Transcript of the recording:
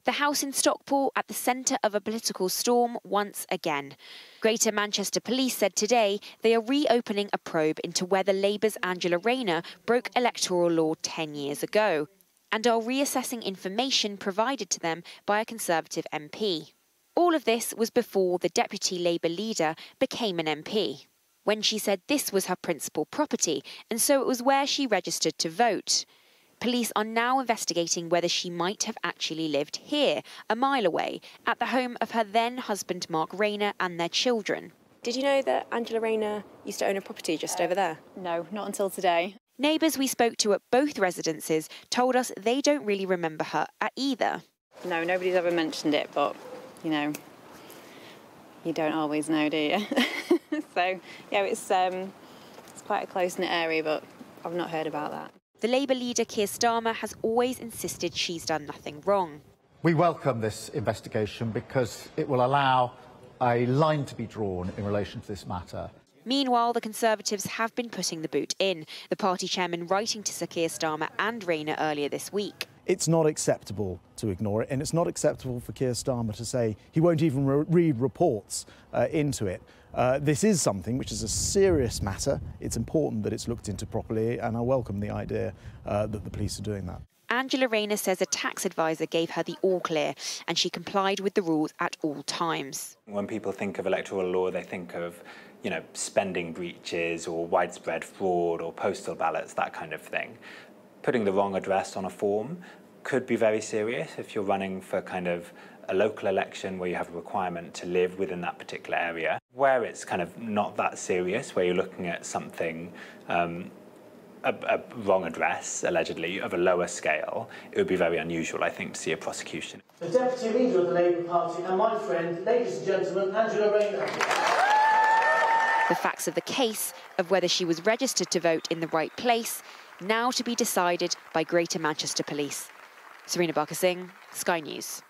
The house in Stockport at the centre of a political storm once again. Greater Manchester Police said today they are reopening a probe into whether Labour's Angela Rayner broke electoral law 10 years ago and are reassessing information provided to them by a Conservative MP. All of this was before the Deputy Labour leader became an MP, when she said this was her principal property and so it was where she registered to vote. Police are now investigating whether she might have actually lived here, a mile away, at the home of her then-husband Mark Rayner and their children. Did you know that Angela Rayner used to own a property just over there? No, not until today. Neighbours we spoke to at both residences told us they don't really remember her at either. No, nobody's ever mentioned it, but, you know, you don't always know, do you? So, yeah, it's quite a close-knit area, but I've not heard about that. The Labour leader Keir Starmer has always insisted she's done nothing wrong. We welcome this investigation because it will allow a line to be drawn in relation to this matter. Meanwhile, the Conservatives have been putting the boot in, the party chairman writing to Sir Keir Starmer and Rayner earlier this week. It's not acceptable to ignore it, and it's not acceptable for Keir Starmer to say he won't even read reports into it. This is something which is a serious matter. It's important that it's looked into properly, and I welcome the idea that the police are doing that. Angela Rayner says a tax advisor gave her the all-clear, and she complied with the rules at all times. When people think of electoral law, they think of, you know, spending breaches or widespread fraud or postal ballots, that kind of thing. Putting the wrong address on a form could be very serious if you're running for kind of a local election where you have a requirement to live within that particular area. Where it's kind of not that serious, where you're looking at something, a wrong address, allegedly, of a lower scale, it would be very unusual, I think, to see a prosecution. The Deputy Leader of the Labour Party and my friend, ladies and gentlemen, Angela Rayner. The facts of the case of whether she was registered to vote in the right place now to be decided by Greater Manchester Police. Serena Barker-Singh, Sky News.